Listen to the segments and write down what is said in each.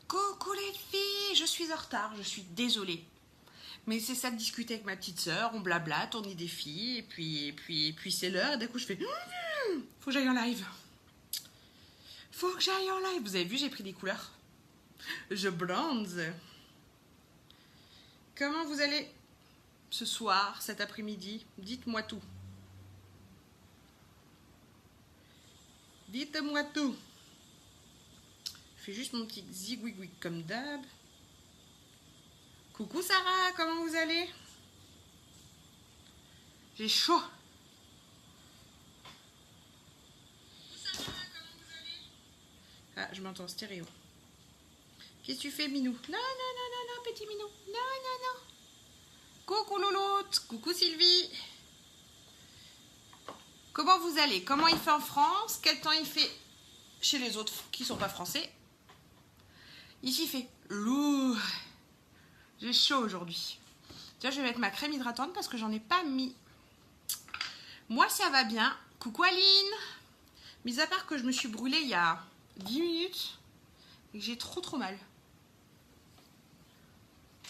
Coucou les filles, je suis en retard, je suis désolée. Mais c'est ça de discuter avec ma petite sœur, on blablate, on est des filles, et puis c'est l'heure, et d'un coup je fais faut que j'aille en live. Faut que j'aille en live. Vous avez vu, j'ai pris des couleurs. Je bronze. Comment vous allez ce soir, cet après-midi? Dites-moi tout. Dites-moi tout. Je fais juste mon petit zigouigouig comme d'hab. Coucou Sarah, comment vous allez? J'ai chaud. Coucou Sarah, comment vous allez? Ah, je m'entends stéréo. Qu'est-ce que tu fais, Minou? Non, non, non, non, non, petit Minou. Non, non, non. Coucou Louloute. Coucou Sylvie. Comment vous allez? Comment il fait en France? Quel temps il fait chez les autres qui ne sont pas français? Ici, il fait lourd. J'ai chaud aujourd'hui. Tiens, je vais mettre ma crème hydratante parce que j'en ai pas mis. Moi, ça va bien. Coucou Aline. Mis à part que je me suis brûlée il y a 10 minutes et que j'ai trop mal.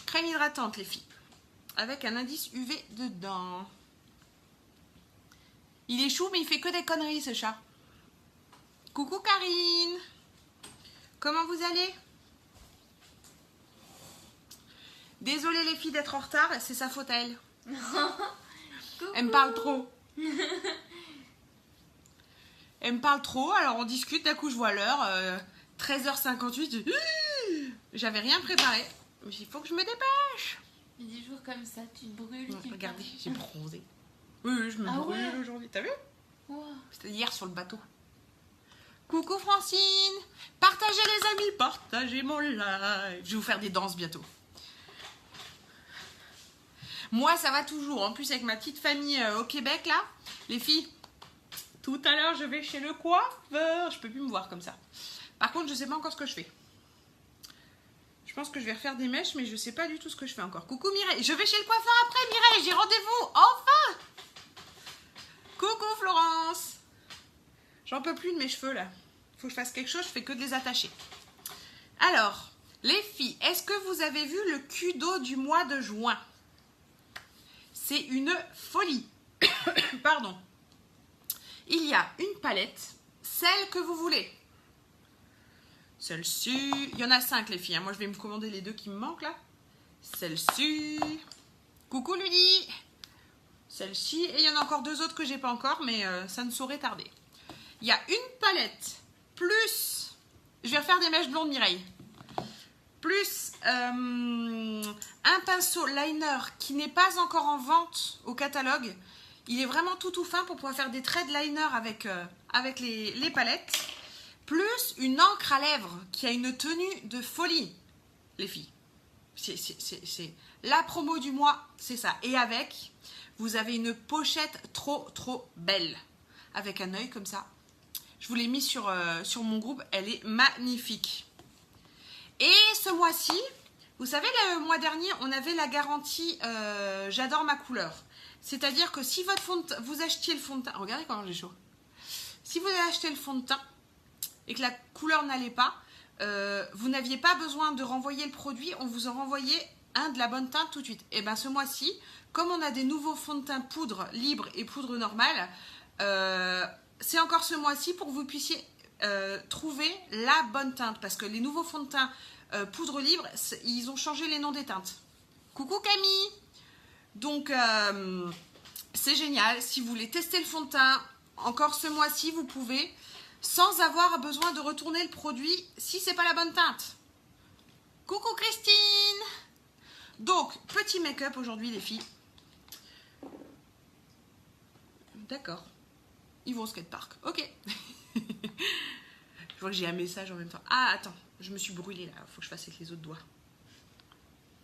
Crème hydratante, les filles. Avec un indice UV dedans. Il est chou, mais il fait que des conneries, ce chat. Coucou Karine. Comment vous allez? Désolée les filles d'être en retard, c'est sa faute à elle. Elle me parle trop. Elle me parle trop, alors on discute, d'un coup je vois l'heure, 13h58. J'avais rien préparé. Il faut que je me dépêche. Des jours comme ça, tu te brûles. Ouais, regardez, j'ai bronzé. Oui, je me brûle aujourd'hui. T'as vu? Wow. C'était hier sur le bateau. Coucou Francine. Partagez les amis, partagez mon live. Je vais vous faire des danses bientôt. Moi, ça va toujours. En plus, avec ma petite famille au Québec, là, les filles, tout à l'heure, je vais chez le coiffeur. Je peux plus me voir comme ça. Par contre, je sais pas encore ce que je fais. Je pense que je vais refaire des mèches, mais je sais pas du tout ce que je fais encore. Coucou Mireille. Je vais chez le coiffeur après, Mireille. J'ai rendez-vous. Enfin. Coucou Florence. J'en peux plus de mes cheveux, là. Faut que je fasse quelque chose. Je fais que de les attacher. Alors, les filles, est-ce que vous avez vu le Kudo du mois de juin? C'est une folie. Pardon. Il y a une palette, celle que vous voulez. Celle-ci, il y en a 5 les filles. Moi, je vais me commander les 2 qui me manquent là. Celle-ci. Coucou Ludie. Celle-ci. Et il y en a encore 2 autres que j'ai pas encore, mais ça ne saurait tarder. Il y a une palette plus... Je vais refaire des mèches blondes Mireille. Plus un pinceau liner qui n'est pas encore en vente au catalogue. Il est vraiment tout fin pour pouvoir faire des traits de liner avec les palettes. Plus une encre à lèvres qui a une tenue de folie, les filles. C'est la promo du mois, c'est ça. Et avec, vous avez une pochette trop belle. Avec un œil comme ça. Je vous l'ai mis sur mon groupe, elle est magnifique. Et ce mois-ci, vous savez, le mois dernier, on avait la garantie j'adore ma couleur. C'est-à-dire que si vous achetiez le fond de teint, regardez comment j'ai chaud. Si vous avez acheté le fond de teint et que la couleur n'allait pas, vous n'aviez pas besoin de renvoyer le produit, on vous en renvoyait un de la bonne teinte tout de suite. Et bien ce mois-ci, comme on a des nouveaux fonds de teint poudre libre et poudre normale, c'est encore ce mois-ci pour que vous puissiez trouver la bonne teinte. Parce que les nouveaux fonds de teint poudre libre, ils ont changé les noms des teintes. Coucou Camille. Donc c'est génial. Si vous voulez tester le fond de teint, encore ce mois-ci, vous pouvez, sans avoir besoin de retourner le produit si c'est pas la bonne teinte. Coucou Christine. Donc, petit make-up aujourd'hui les filles. D'accord. Ils vont au skatepark. Ok. Je vois que j'ai un message en même temps. Ah, attends. Je me suis brûlée là. Faut que je fasse avec les autres doigts.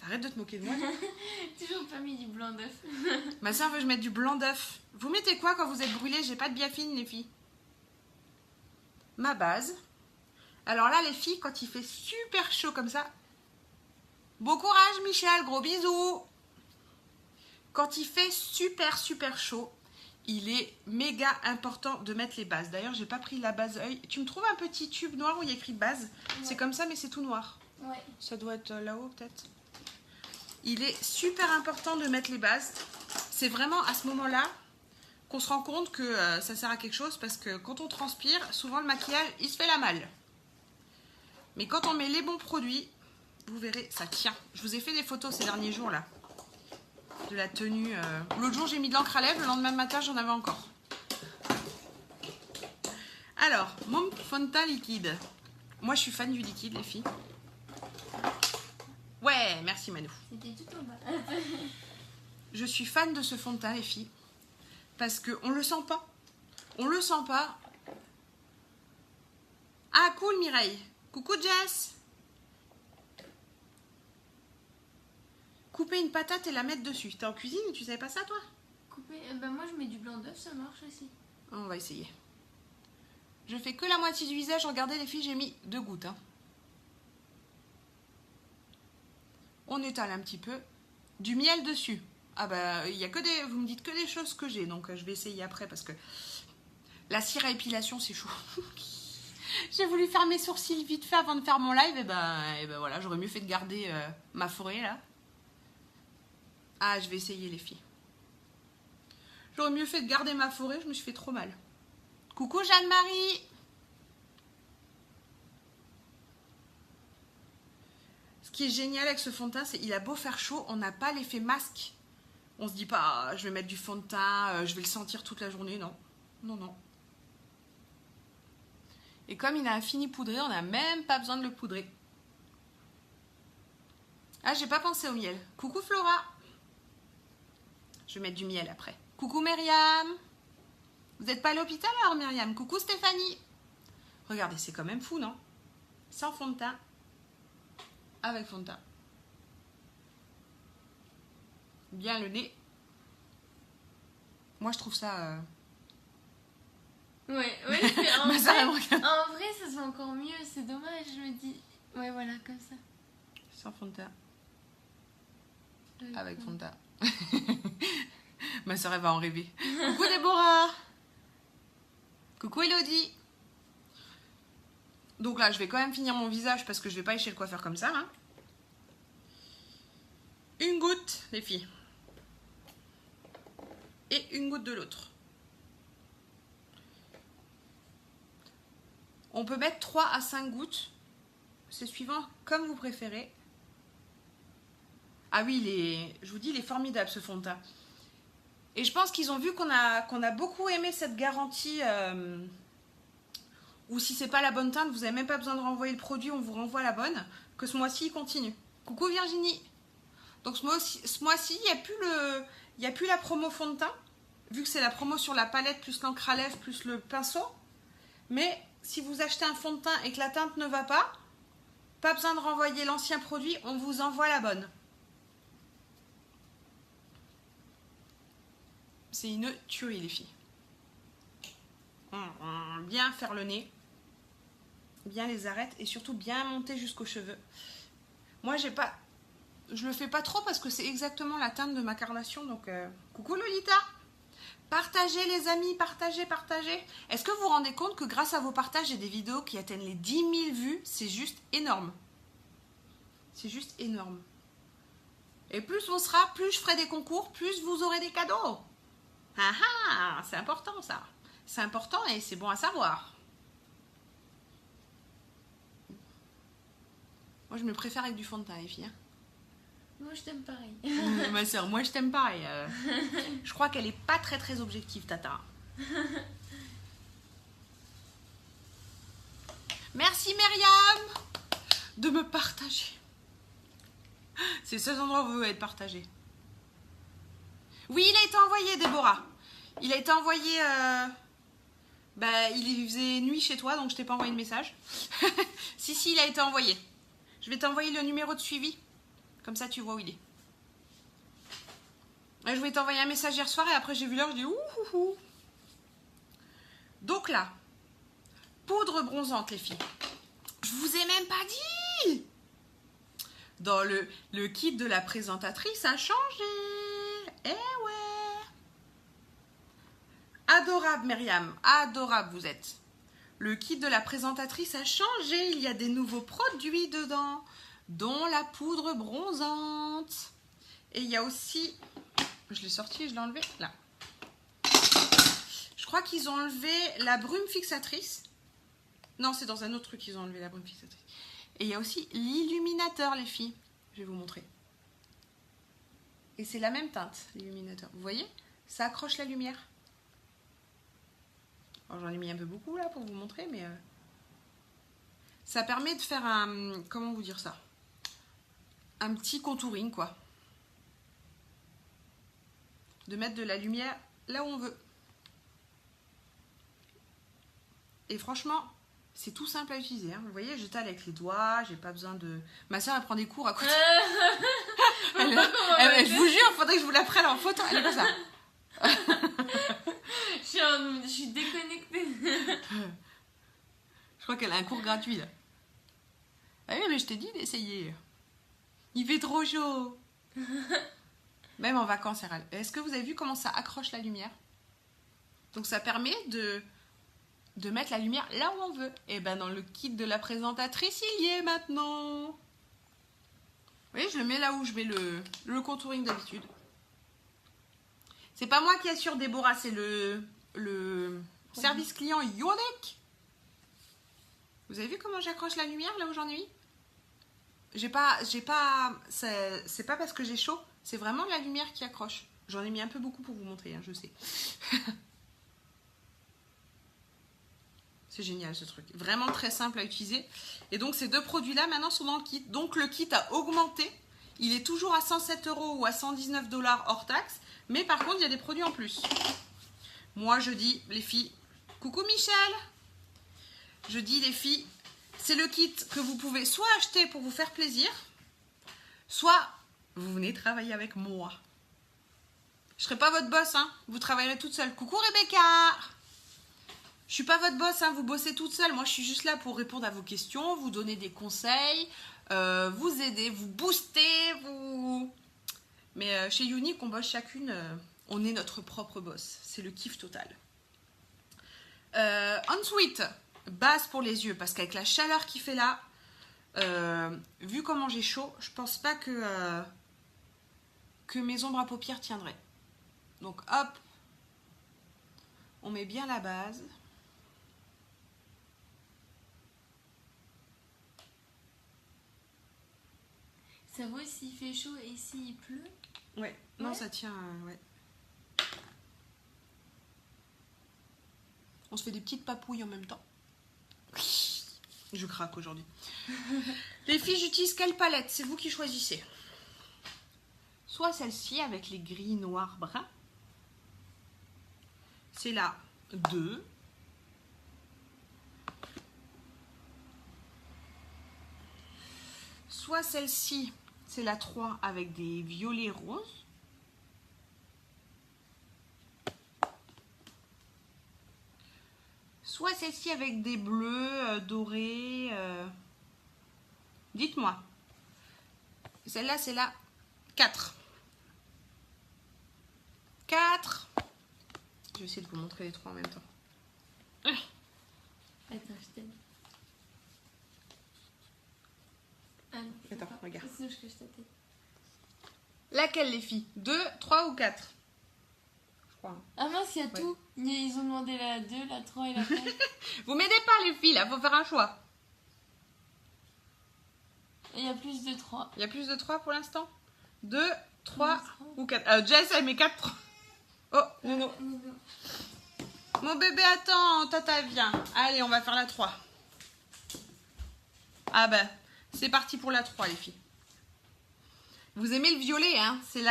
Arrête de te moquer de moi. Toujours pas mis du blanc d'œuf. Ma soeur veut que je mette du blanc d'œuf. Vous mettez quoi quand vous êtes brûlée? J'ai pas de biafine les filles. Ma base. Alors là les filles, quand il fait super chaud comme ça. Bon courage Michel, gros bisous. Quand il fait super chaud, il est méga important de mettre les bases. D'ailleurs, j'ai pas pris la base œil. Tu me trouves un petit tube noir où il y a écrit base? Ouais. C'est comme ça, mais c'est tout noir. Ouais. Ça doit être là-haut peut-être. Il est super important de mettre les bases. C'est vraiment à ce moment-là qu'on se rend compte que ça sert à quelque chose parce que quand on transpire, souvent le maquillage, il se fait la malle. Mais quand on met les bons produits, vous verrez, ça tient. Je vous ai fait des photos ces derniers jours là. De la tenue. L'autre jour, j'ai mis de l'encre à lèvres. Le lendemain matin, j'en avais encore. Alors, mon fond de teint liquide. Moi, je suis fan du liquide, les filles. Ouais, merci Manu. C'était tout en bas. Je suis fan de ce fond de teint, les filles. Parce qu'on le sent pas. On le sent pas. Ah, cool, Mireille. Coucou, Jess. Couper une patate et la mettre dessus. T'es en cuisine et tu savais pas ça, toi? Couper. Bah, moi, je mets du blanc d'œuf, ça marche aussi. On va essayer. Je fais que la moitié du visage. Regardez, les filles, j'ai mis 2 gouttes. Hein. On étale un petit peu. Du miel dessus. Ah bah, il y a que des... Vous me dites que des choses que j'ai. Donc, je vais essayer après parce que la cire à épilation, c'est chaud. J'ai voulu faire mes sourcils vite fait avant de faire mon live. Et ben voilà, j'aurais mieux fait de garder ma forêt, là. Ah, je vais essayer, les filles. J'aurais mieux fait de garder ma forêt. Je me suis fait trop mal. Coucou, Jeanne-Marie. Ce qui est génial avec ce fond de teint, c'est qu'il a beau faire chaud, on n'a pas l'effet masque. On se dit pas, ah, je vais mettre du fond de teint, je vais le sentir toute la journée. Non, non, non. Et comme il a fini poudré, on n'a même pas besoin de le poudrer. Ah, j'ai pas pensé au miel. Coucou Flora. Je vais mettre du miel après. Coucou Myriam. Vous n'êtes pas à l'hôpital alors, Myriam? Coucou Stéphanie. Regardez, c'est quand même fou, non? Sans fond de teint. Avec fond de teint. Bien le nez. Moi, je trouve ça... Ouais, en, Ma sœur, elle me vrai, regarde. en vrai, ça se voit encore mieux. C'est dommage, je me dis. Ouais, voilà, comme ça. Sans fond de teint. Avec fond de teint. Ma soeur, elle va en rêver. Coucou Déborah. Coucou Elodie. Donc là, je vais quand même finir mon visage parce que je vais pas aller chez le coiffeur comme ça. Hein. Une goutte, les filles. Et une goutte de l'autre. On peut mettre 3 à 5 gouttes. C'est suivant comme vous préférez. Ah oui, je vous dis, il est formidable ce fond de teint. Et je pense qu'ils ont vu qu'on a beaucoup aimé cette garantie où si c'est pas la bonne teinte, vous n'avez même pas besoin de renvoyer le produit, on vous renvoie la bonne, que ce mois-ci, il continue. Coucou Virginie. Donc ce mois-ci, il n'y a plus la promo fond de teint, vu que c'est la promo sur la palette, plus l'encre à lèvres, plus le pinceau. Mais si vous achetez un fond de teint et que la teinte ne va pas besoin de renvoyer l'ancien produit, on vous envoie la bonne. C'est une tuerie, les filles. Bien faire le nez, bien les arêtes et surtout bien monter jusqu'aux cheveux. Moi, je le fais pas trop parce que c'est exactement la teinte de ma carnation. Donc, coucou Lolita. Partagez les amis, partagez. Est-ce que vous vous rendez compte que grâce à vos partages et des vidéos qui atteignent les 10 000 vues, c'est juste énorme. C'est juste énorme. Et plus on sera, plus je ferai des concours, plus vous aurez des cadeaux. Ah ah, c'est important ça. C'est important et c'est bon à savoir. Moi, je me préfère avec du fond de teint, les filles. Hein. Moi, je t'aime pareil. Ma soeur, moi, je t'aime pareil. Je crois qu'elle est pas très objective, Tata. Merci, Myriam, de me partager. C'est ce endroit où vous voulez être partagé. Oui, il a été envoyé, Déborah. Il a été envoyé... il faisait nuit chez toi, donc je t'ai pas envoyé de message. Si, il a été envoyé. Je vais t'envoyer le numéro de suivi. Comme ça, tu vois où il est. Et je vais t'envoyer un message hier soir et après j'ai vu l'heure, je dis ouh. Donc là, poudre bronzante, les filles. Je vous ai même pas dit. Dans le kit de la présentatrice, ça a changé. Eh ouais. Adorable, Myriam. Adorable, vous êtes. Le kit de la présentatrice a changé. Il y a des nouveaux produits dedans. dont la poudre bronzante. Et il y a aussi, je l'ai sorti et je l'ai enlevé là. Je crois qu'ils ont enlevé la brume fixatrice. Non, c'est dans un autre truc qu'ils ont enlevé la brume fixatrice. Et il y a aussi l'illuminateur, les filles. Je vais vous montrer. Et c'est la même teinte, l'illuminateur. Vous voyez? Ça accroche la lumière. Alors, j'en ai mis un peu beaucoup là pour vous montrer, mais ça permet de faire un... Comment vous dire ça? Un petit contouring, quoi. De mettre de la lumière là où on veut. Et franchement, c'est tout simple à utiliser. Hein. Vous voyez, je t'aille avec les doigts, j'ai pas besoin de... Ma soeur, elle prend des cours à côté. Je vous jure, il faudrait que je vous la prenne en photo. Elle est comme ça. Je suis déconnectée. Je crois qu'elle a un cours gratuit là. Ah oui, mais je t'ai dit d'essayer. Il fait trop chaud. Même en vacances, RL. Est-ce que vous avez vu comment ça accroche la lumière? Donc ça permet de mettre la lumière là où on veut. Et ben dans le kit de la présentatrice, il y est maintenant. Vous voyez, je le mets là où je mets le contouring d'habitude. C'est pas moi qui assure Déborah, c'est le service client Yoneck. Vous avez vu comment j'accroche la lumière là où j'en ai mis? C'est pas parce que j'ai chaud, c'est vraiment la lumière qui accroche. J'en ai mis un peu beaucoup pour vous montrer, hein, je sais. C'est génial ce truc. Vraiment très simple à utiliser. Et donc ces deux produits-là maintenant sont dans le kit. Donc le kit a augmenté. Il est toujours à 107 € ou à 119 $ hors taxe. Mais par contre, il y a des produits en plus. Moi, je dis, les filles, coucou Michel. Je dis, les filles, c'est le kit que vous pouvez soit acheter pour vous faire plaisir, soit vous venez travailler avec moi. Je ne serai pas votre boss, hein. Vous travaillerez toute seule. Coucou Rebecca. Je suis pas votre boss, hein. Vous bossez toute seule. Moi, je suis juste là pour répondre à vos questions, vous donner des conseils, vous aider, vous booster, vous... Mais chez Younique, on bosse chacune, on est notre propre boss. C'est le kiff total. Ensuite, base pour les yeux, parce qu'avec la chaleur qu'il fait là, vu comment j'ai chaud, je pense pas que mes ombres à paupières tiendraient. Donc hop, on met bien la base. Ça vaut s'il fait chaud et s'il pleut? Ouais, non, ça tient, ouais. On se fait des petites papouilles en même temps. Je craque aujourd'hui. Les filles, j'utilise quelle palette? C'est vous qui choisissez. Soit celle-ci avec les gris, noirs, bruns. C'est la 2. Soit celle-ci, c'est la 3 avec des violets roses. Soit celle-ci avec des bleus dorés. Dites-moi. Celle-là, c'est la 4. 4. Je vais essayer de vous montrer les trois en même temps. Attends, je t'aide. Ah non, Attends, regarde. Sinon, je cache ta tête. Laquelle, les filles? 2, 3 ou 4? Je crois. Ah mince, il y a tout. Ils ont demandé la 2, la 3 et la 4. Vous m'aidez pas, les filles, là. Faut faire un choix. Il y a plus de 3. Il y a plus de 3 pour l'instant? 2, 3 ou 4. Jess, elle met 4. Oh, non. Mon bébé, attends, tata vient. Allez, on va faire la 3. Ah ben, c'est parti pour la 3, les filles. Vous aimez le violet, hein? C'est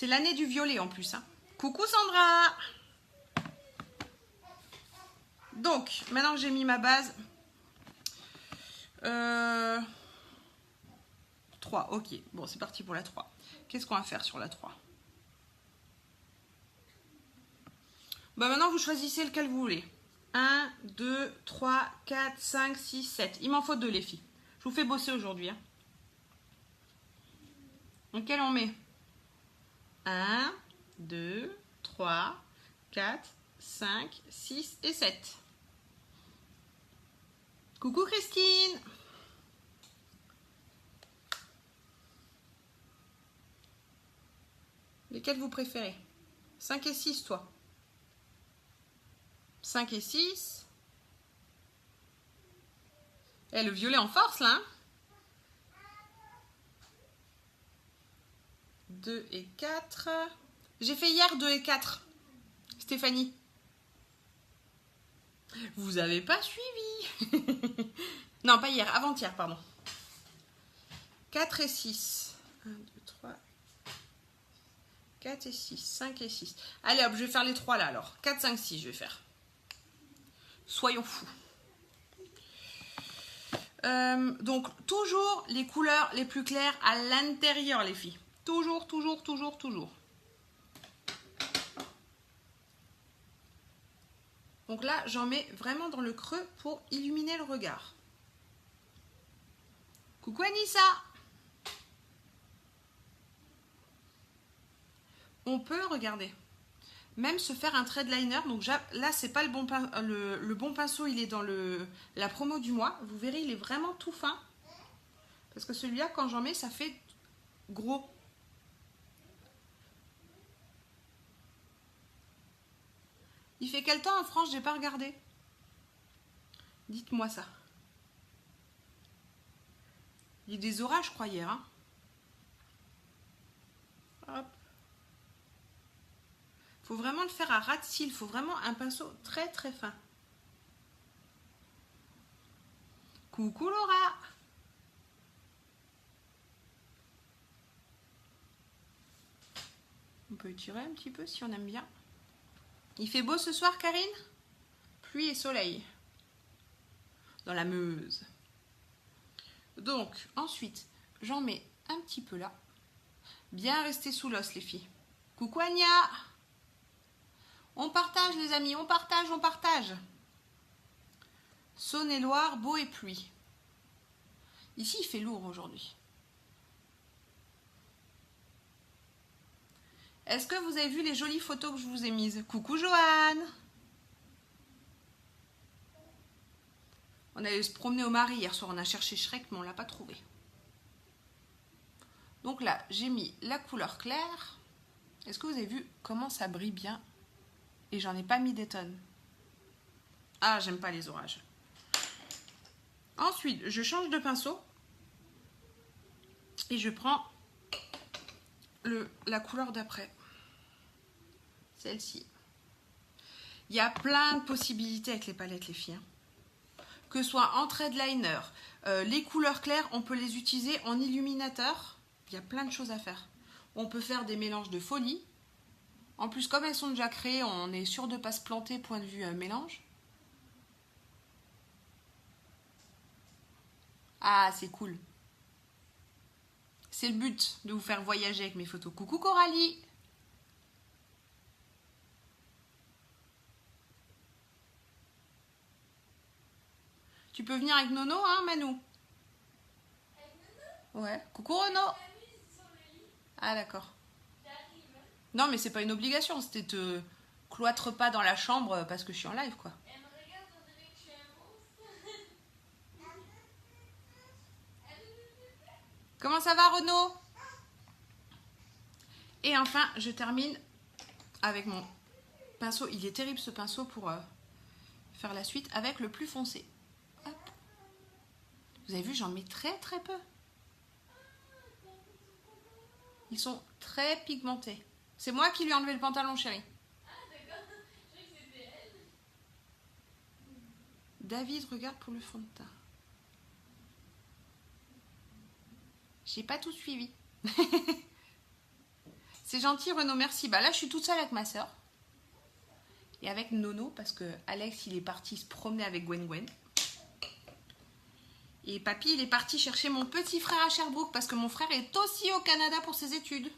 l'année du violet en plus. Hein. Coucou Sandra. Donc, maintenant que j'ai mis ma base. 3, ok. Bon, c'est parti pour la 3. Qu'est-ce qu'on va faire sur la 3? Bah maintenant, vous choisissez lequel vous voulez. 1, 2, 3, 4, 5, 6, 7. Il m'en faut 2, les filles. Je vous fais bosser aujourd'hui. Hein. Lequel on met? 1, 2, 3, 4, 5, 6 et 7. Coucou Christine. Lequel vous préférez? 5 et 6, toi. 5 et 6. Eh, le violet en force, là. Hein? 2 et 4. J'ai fait hier 2 et 4. Stéphanie. Vous avez pas suivi. Non, pas hier, avant-hier, pardon. 4 et 6. 1, 2, 3. 4 et 6. 5 et 6. Allez hop, je vais faire les 3 là alors. 4, 5, 6, je vais faire. Soyons fous. Donc, toujours les couleurs les plus claires à l'intérieur, les filles. Toujours, toujours, toujours, toujours. Donc là, j'en mets vraiment dans le creux pour illuminer le regard. Coucou Anissa! On peut, regarder, même se faire un trade liner. Donc là, c'est pas le bon, le bon pinceau, il est dans la promo du mois. Vous verrez, il est vraiment tout fin. Parce que celui-là, quand j'en mets, ça fait gros. Il fait quel temps en France? J'ai pas regardé. Dites-moi ça. Il y a des orages, je crois, hier. Hein. Hop. Faut vraiment le faire à ras de cils. Faut vraiment un pinceau très très fin. Coucou Laura. On peut étirer un petit peu si on aime bien. Il fait beau ce soir, Karine? Pluie et soleil. Dans la Meuse. Donc, ensuite, j'en mets un petit peu là. Bien rester sous l'os, les filles. Coucou Anya! On partage, les amis, on partage, on partage. Saône-et-Loire, beau et pluie. Ici, il fait lourd aujourd'hui. Est-ce que vous avez vu les jolies photos que je vous ai mises? Coucou Joanne! On allait se promener au Marais hier soir, on a cherché Shrek, mais on ne l'a pas trouvé. Donc là, j'ai mis la couleur claire. Est-ce que vous avez vu comment ça brille bien? Et j'en ai pas mis des tonnes. Ah, j'aime pas les orages. Ensuite, je change de pinceau. Et je prends la couleur d'après. Celle-ci. Il y a plein de possibilités avec les palettes, les filles. Hein. Que ce soit en trade liner, les couleurs claires, on peut les utiliser en illuminateur. Il y a plein de choses à faire. On peut faire des mélanges de folie. En plus, comme elles sont déjà créées, on est sûr de ne pas se planter point de vue mélange. Ah, c'est cool. C'est le but de vous faire voyager avec mes photos. Coucou Coralie! Tu peux venir avec Nono, hein, Manou? Avec Nono? Ouais. Coucou Renaud! Ah, d'accord. Non, mais c'est pas une obligation, c'était te cloître pas dans la chambre parce que je suis en live, quoi. Elle me regarde, on dirait que je suis un monstre. Comment ça va, Renaud? Et enfin, je termine avec mon pinceau. Il est terrible, ce pinceau, pour faire la suite avec le plus foncé. Hop. Vous avez vu, j'en mets très très peu. Ils sont très pigmentés. C'est moi qui lui ai enlevé le pantalon, chérie. Ah, d'accord. Je croyais que c'était elle. David, regarde pour le fond de teint. J'ai pas tout suivi. C'est gentil, Renaud, merci. Bah là, je suis toute seule avec ma soeur. Et avec Nono, parce que Alex, il est parti se promener avec Gwen. Et papy, il est parti chercher mon petit frère à Sherbrooke, parce que mon frère est aussi au Canada pour ses études.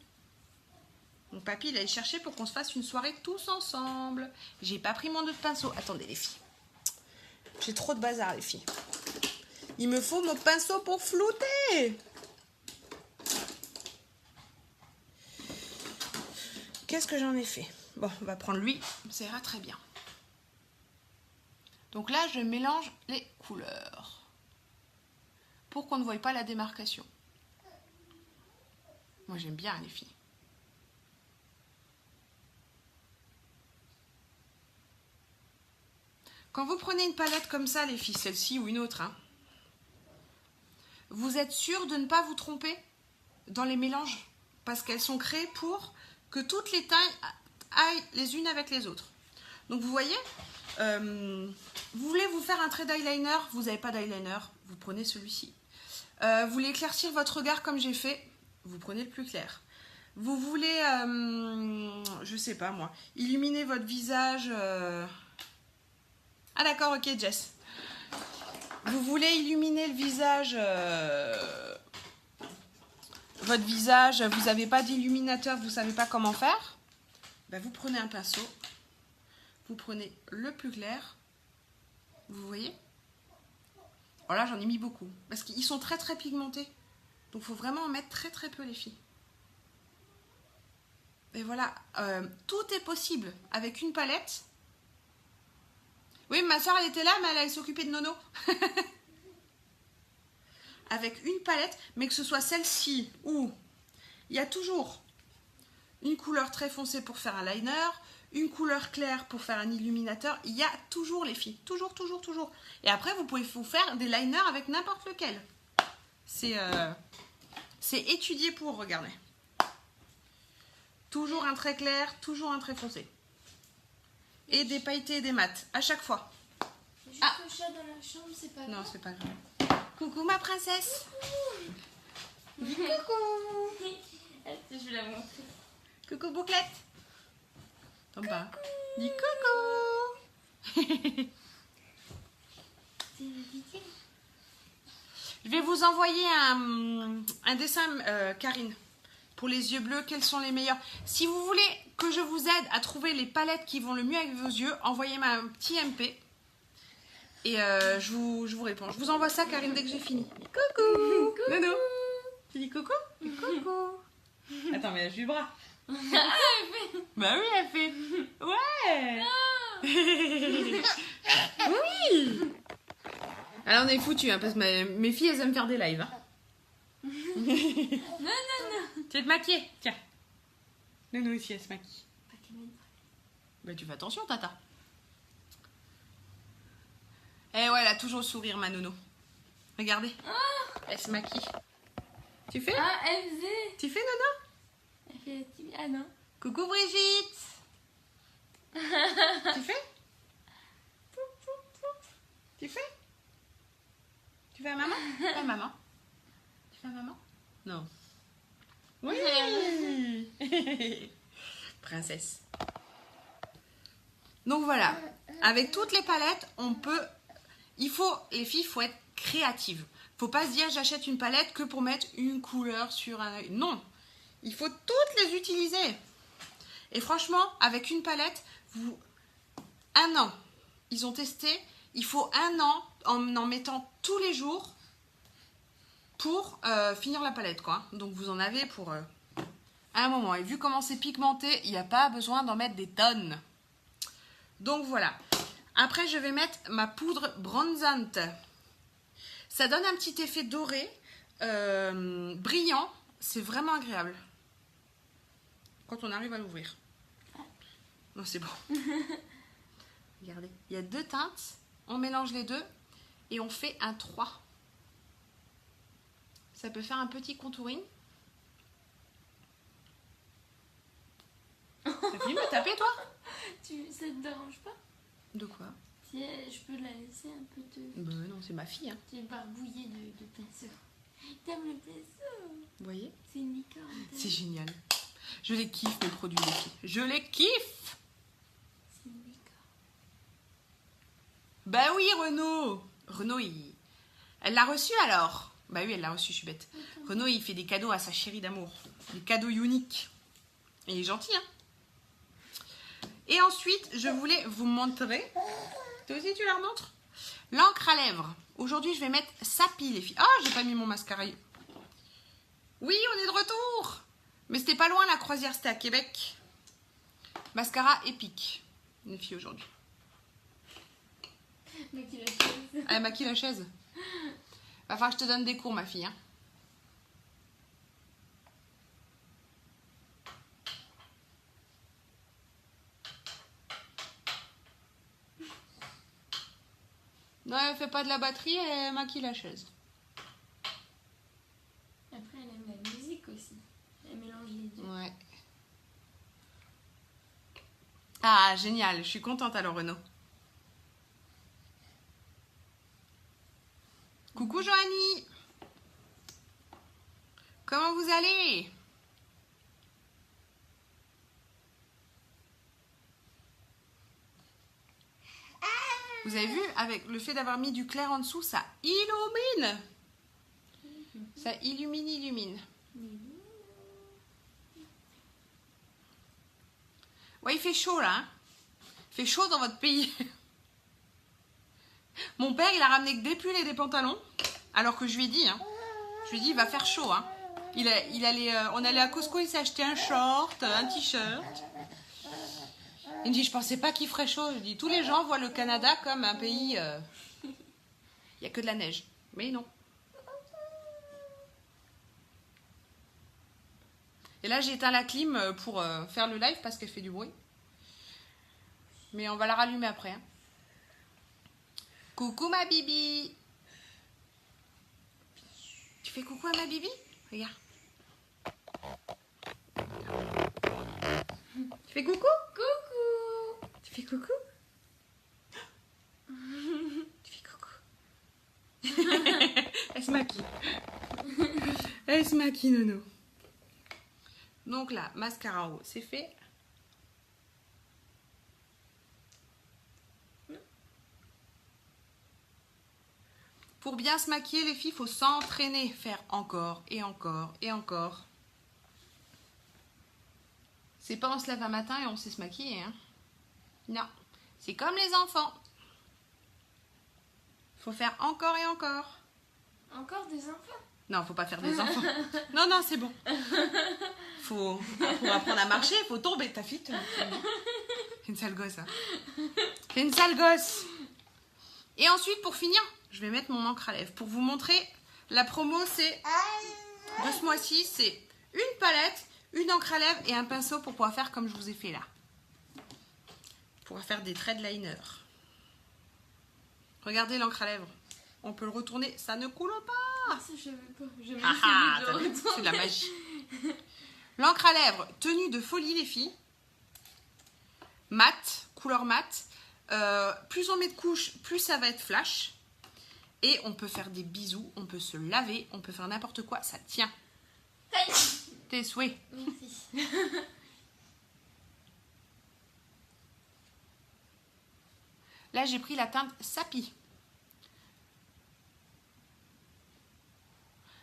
Donc papy, il allait chercher pour qu'on se fasse une soirée tous ensemble. J'ai pas pris mon autre pinceau. Attendez, les filles. J'ai trop de bazar, les filles. Il me faut mon pinceau pour flouter. Qu'est-ce que j'en ai fait? Bon, on va prendre lui. Ça ira très bien. Donc là, je mélange les couleurs. Pour qu'on ne voie pas la démarcation. Moi, j'aime bien, les filles. Quand vous prenez une palette comme ça, les filles, celle-ci ou une autre, hein, vous êtes sûr de ne pas vous tromper dans les mélanges parce qu'elles sont créées pour que toutes les tailles aillent les unes avec les autres. Donc vous voyez, vous voulez vous faire un trait d'eyeliner, vous n'avez pas d'eyeliner, vous prenez celui-ci. Vous voulez éclaircir votre regard comme j'ai fait, vous prenez le plus clair. Vous voulez, je sais pas moi, illuminer votre visage. Ah d'accord, ok Jess. Vous voulez illuminer le visage, votre visage, vous n'avez pas d'illuminateur, vous ne savez pas comment faire. Ben, vous prenez un pinceau, vous prenez le plus clair, vous voyez. Oh là j'en ai mis beaucoup, parce qu'ils sont très très pigmentés. Donc il faut vraiment en mettre très très peu les filles. Et voilà, tout est possible avec une palette. Oui, ma soeur elle était là, mais elle s'occupait de Nono. Avec une palette, mais que ce soit celle-ci où il y a toujours une couleur très foncée pour faire un liner, une couleur claire pour faire un illuminateur. Il y a toujours les filles, toujours, toujours, toujours. Et après, vous pouvez vous faire des liners avec n'importe lequel. C'est étudié pour, regardez. Toujours un trait clair, toujours un trait foncé. Et des pailletés et des mats, à chaque fois. Juste le chat dans la chambre, c'est pas grave. Non, c'est pas grave. Coucou ma princesse. Dis coucou. Attends, je vais la montrer. Coucou bouclette. Tombe pas. Dis coucou. C'est la vidéo. Je vais vous envoyer un dessin, Karine, pour les yeux bleus. Quels sont les meilleurs? Si vous voulez que je vous aide à trouver les palettes qui vont le mieux avec vos yeux, envoyez-moi un petit MP. Et je vous réponds. Je vous envoie ça, Karine, dès que j'ai fini. Coucou. Nono. Tu dis coucou? Coucou. Attends, mais elle joue le bras. Bah oui, elle fait. Ouais. Oui. Alors on est foutus, hein, parce que mes filles, elles aiment faire des lives. Hein. Non. Tu vas te maquiller? Tiens. Nono aussi, elle se maquille. Pas qu'elle m'aide. Bah tu fais attention, tata. Eh ouais, elle a toujours le sourire, ma Nono. Regardez. Elle se maquille. Tu fais? Ah, elle faisait. Tu fais, Nono? Elle fait la petite... Ah non. Coucou Brigitte. Tu fais? Tu fais? Tu fais à maman? À maman? Tu fais à maman? Non. Oui. Princesse. Donc voilà. Avec toutes les palettes, on peut... les filles, il faut être créatives. Faut pas se dire j'achète une palette que pour mettre une couleur sur un... Non. Il faut toutes les utiliser. Et franchement, avec une palette, un an, ils ont testé. Il faut un an en mettant tous les jours pour finir la palette, quoi. Donc vous en avez pour un moment. Et vu comment c'est pigmenté, il n'y a pas besoin d'en mettre des tonnes. Donc voilà. Après, je vais mettre ma poudre bronzante. Ça donne un petit effet doré, brillant. C'est vraiment agréable. Quand on arrive à l'ouvrir. Non, c'est bon. Regardez, il y a 2 teintes. On mélange les deux et on fait un 3. Ça peut faire un petit contouring. T'as fini de me taper, toi? Ça te dérange pas? De quoi? Si je peux la laisser un peu te... Bah non, c'est ma fille. Hein. Tu es barbouillée de pinceau. T'aimes le pinceau? Vous voyez? C'est une licorne. C'est génial. Je les kiffe, mes produits, les filles. Je les kiffe. C'est une licorne. Bah oui, Renaud. Renaud, elle l'a reçu alors? Bah oui, elle l'a reçu, je suis bête. Renaud, il fait des cadeaux à sa chérie d'amour. Des cadeaux uniques. Il est gentil, hein? Et ensuite, je voulais vous montrer. Toi aussi, tu la remontres? L'encre à lèvres. Aujourd'hui, je vais mettre Sapi, les filles. Oh, j'ai pas mis mon mascara. Oui, on est de retour. Mais c'était pas loin, la croisière, c'était à Québec. Mascara épique, les filles, aujourd'hui. Maquille la chaise. Elle maquille la chaise. Va falloir que je te donne des cours, ma fille. Hein. fait pas de la batterie, elle maquille la chaise. Après, elle aime la musique aussi. Elle mélange les deux. Ouais. Ah, génial. Je suis contente alors, Renaud. Coucou, Joanie. Comment vous allez? Vous avez vu, avec le fait d'avoir mis du clair en dessous, ça illumine. Ça illumine. Ouais, il fait chaud là. Hein. Il fait chaud dans votre pays. Mon père, il a ramené que des pulls et des pantalons. Alors que je lui ai dit, hein. Je lui ai dit, il va faire chaud. Hein. On allait à Costco, il s'est acheté un short, un t-shirt. Il me dit, je pensais pas qu'il ferait chaud. Je dis, tous les gens voient le Canada comme un pays... Il n'y a que de la neige. Mais non. Et là, j'ai éteint la clim pour faire le live parce qu'elle fait du bruit. Mais on va la rallumer après. Hein. Coucou ma bibi. Tu fais coucou à ma bibi? Regarde. Tu fais coucou? Coucou. Tu fais coucou? Tu fais coucou? Elle se maquille. Elle se maquille, Nono. Donc là, mascara en haut, c'est fait. Pour bien se maquiller, les filles, il faut s'entraîner. Faire encore et encore et encore. C'est pas on se lève un matin et on sait se maquiller. Hein. Non. C'est comme les enfants. Il faut faire encore et encore. Encore des enfants? Non, faut pas faire des enfants. Non, non, c'est bon. Pour apprendre à marcher, il faut tomber. Ta fille, c'est une sale gosse. Hein. C'est une sale gosse. Et ensuite, pour finir, je vais mettre mon encre à lèvres. Pour vous montrer, la promo, c'est de ce mois-ci, c'est une palette, une encre à lèvres et un pinceau pour pouvoir faire comme je vous ai fait là. Pour pouvoir faire des traits de liner. Regardez l'encre à lèvres. On peut le retourner, ça ne coule pas. Ah, ça, je veux pas. Je vais C'est de la magie. L'encre à lèvres, tenue de folie les filles. Mat, couleur mat. Plus on met de couches, plus ça va être flash. Et on peut faire des bisous, on peut se laver, on peut faire n'importe quoi, ça tient. Tes souhaits. Merci. Là, j'ai pris la teinte Sapi.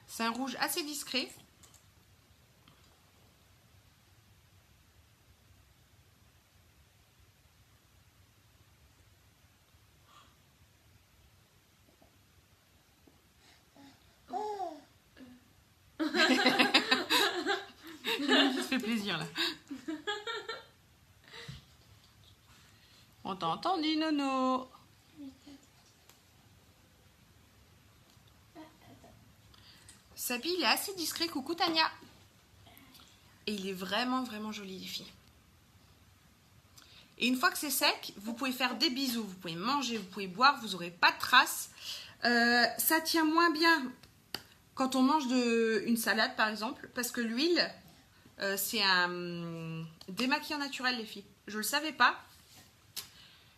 C'est un rouge assez discret. Ça fait plaisir là. On t'a entendu, Nono. Sapi, il est assez discret. Coucou Tania. Et il est vraiment, vraiment joli, les filles. Et une fois que c'est sec, vous pouvez faire des bisous. Vous pouvez manger, vous pouvez boire. Vous n'aurez pas de traces. Ça tient moins bien quand on mange une salade, par exemple. Parce que l'huile, c'est un démaquillant naturel, les filles. Je ne le savais pas.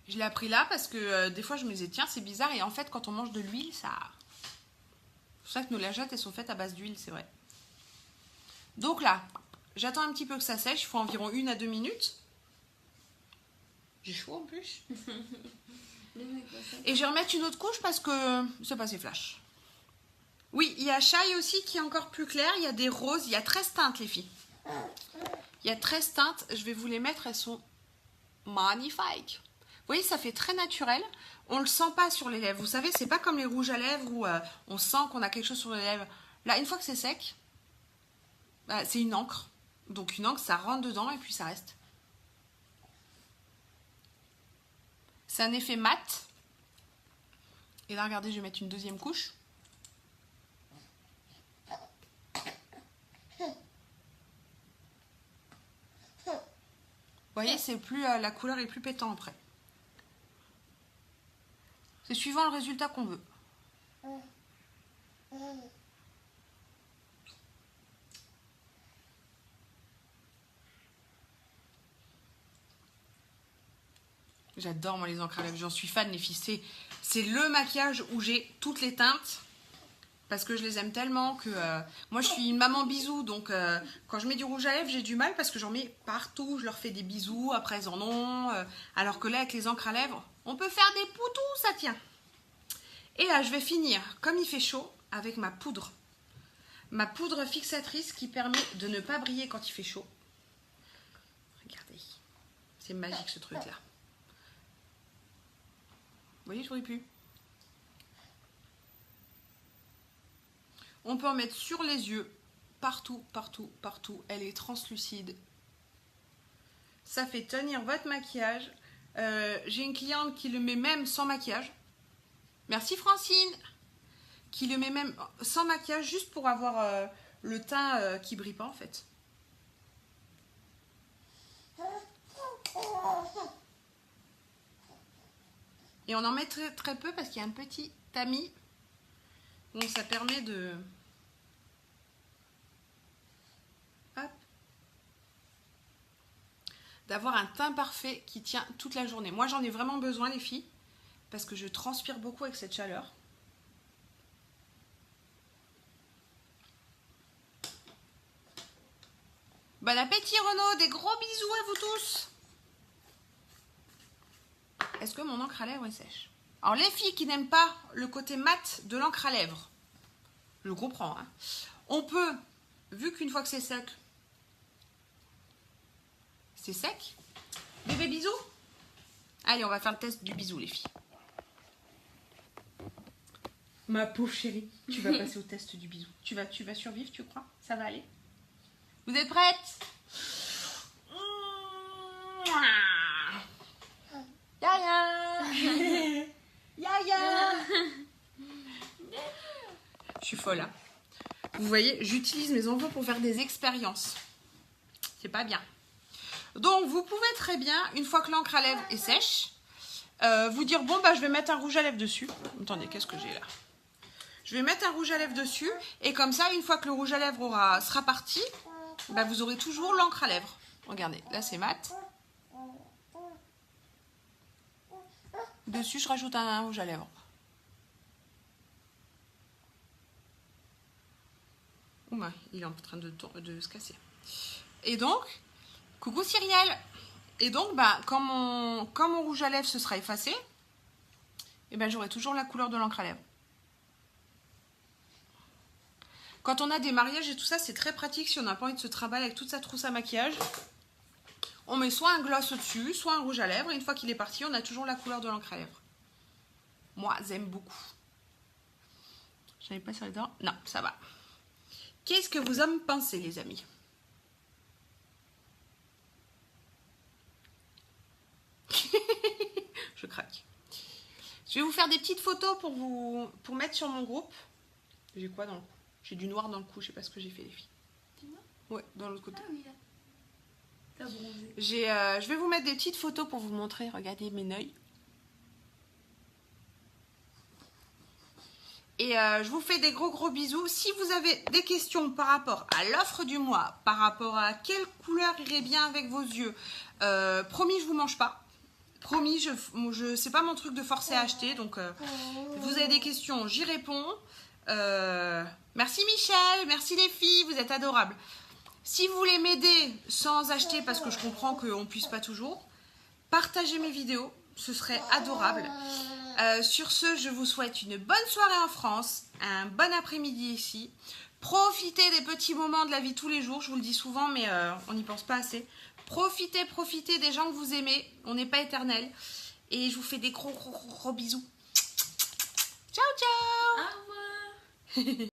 Je l'ai appris là parce que des fois, je me disais, tiens, c'est bizarre. Et en fait, quand on mange de l'huile, ça... C'est pour ça que nos lingettes, elles sont faites à base d'huile, c'est vrai. Donc là, j'attends un petit peu que ça sèche. Il faut environ 1 à 2 minutes. J'ai chaud en plus. Et je vais remettre une autre couche parce que c'est pas assez flash. Oui, il y a Shai aussi qui est encore plus clair. Il y a des roses. Il y a 13 teintes, les filles. Il y a 13 teintes. Je vais vous les mettre. Elles sont magnifiques. Vous voyez, ça fait très naturel. On ne le sent pas sur les lèvres. Vous savez, c'est pas comme les rouges à lèvres où on sent qu'on a quelque chose sur les lèvres. Là, une fois que c'est sec, c'est une encre. Donc une encre, ça rentre dedans et puis ça reste. C'est un effet mat. Et là, regardez, je vais mettre une deuxième couche. Vous voyez, c'est plus la couleur est plus pétant après. C'est suivant le résultat qu'on veut. J'adore moi les encres à lèvres, j'en suis fan les filles. C'est le maquillage où j'ai toutes les teintes. Parce que je les aime tellement que... moi je suis une maman bisou, donc quand je mets du rouge à lèvres, j'ai du mal parce que j'en mets partout. Je leur fais des bisous, après elles en ont. Alors que là avec les encres à lèvres, on peut faire des poutous, ça tient. Et là je vais finir, comme il fait chaud, avec ma poudre. Ma poudre fixatrice qui permet de ne pas briller quand il fait chaud. Regardez, c'est magique ce truc là. Vous voyez, je ne plus. On peut en mettre sur les yeux, partout, partout, partout. Elle est translucide. Ça fait tenir votre maquillage. J'ai une cliente qui le met même sans maquillage. Merci Francine. Qui le met même sans maquillage, juste pour avoir le teint qui brille pas en fait. Et on en met très, très peu parce qu'il y a un petit tamis. Donc ça permet de... Hop. D'avoir un teint parfait qui tient toute la journée. Moi j'en ai vraiment besoin les filles. Parce que je transpire beaucoup avec cette chaleur. Bon appétit Renaud, des gros bisous à vous tous. Est-ce que mon encre à lèvres est sèche? Alors les filles qui n'aiment pas le côté mat de l'encre à lèvres, je comprends, hein. On peut, vu qu'une fois que c'est sec, c'est sec. Bébé bisous. Allez, on va faire le test du bisou les filles. Ma pauvre chérie, tu vas passer au test du bisou. Tu vas survivre, tu crois? Ça va aller? Vous êtes prêtes? Yaya. Yaya. Je suis folle, hein. Vous voyez, j'utilise mes enfants pour faire des expériences. C'est pas bien. Donc, vous pouvez très bien, une fois que l'encre à lèvres est sèche, vous dire, bon, bah, je vais mettre un rouge à lèvres dessus. Attendez, qu'est-ce que j'ai là? Je vais mettre un rouge à lèvres dessus. Et comme ça, une fois que le rouge à lèvres sera parti, bah, vous aurez toujours l'encre à lèvres. Regardez, là, c'est mat. Dessus, je rajoute un rouge à lèvres. Ouma, il est en train de se casser. Et donc, coucou Cyrielle. Et donc, bah, quand mon rouge à lèvres se sera effacé, et ben, j'aurai toujours la couleur de l'encre à lèvres. Quand on a des mariages et tout ça, c'est très pratique si on n'a pas envie de se trimballer avec toute sa trousse à maquillage. On met soit un gloss au-dessus, soit un rouge à lèvres. Et une fois qu'il est parti, on a toujours la couleur de l'encre à lèvres. Moi, j'aime beaucoup. J'avais pas sur les dents. Non, ça va. Qu'est-ce que vous en pensez, les amis? Je craque. Je vais vous faire des petites photos pour mettre sur mon groupe. J'ai quoi dans le cou? J'ai du noir dans le cou, je sais pas ce que j'ai fait les filles. Du noir? Ouais, dans l'autre côté. Ah oui, là. T'as bronzé. Je vais vous mettre des petites photos pour vous montrer. Regardez mes œils. Et je vous fais des gros bisous. Si vous avez des questions par rapport à l'offre du mois, par rapport à quelle couleur irait bien avec vos yeux, promis, je vous mange pas. Promis, c'est pas mon truc de forcer à acheter. Donc, vous avez des questions, j'y réponds. Merci Michel, merci les filles, vous êtes adorables. Si vous voulez m'aider sans acheter, parce que je comprends qu'on ne puisse pas toujours, partagez mes vidéos, ce serait adorable. Sur ce, je vous souhaite une bonne soirée en France, un bon après-midi ici. Profitez des petits moments de la vie tous les jours, je vous le dis souvent, mais on n'y pense pas assez. Profitez des gens que vous aimez, on n'est pas éternel. Et je vous fais des gros bisous. Ciao, ciao. Au revoir.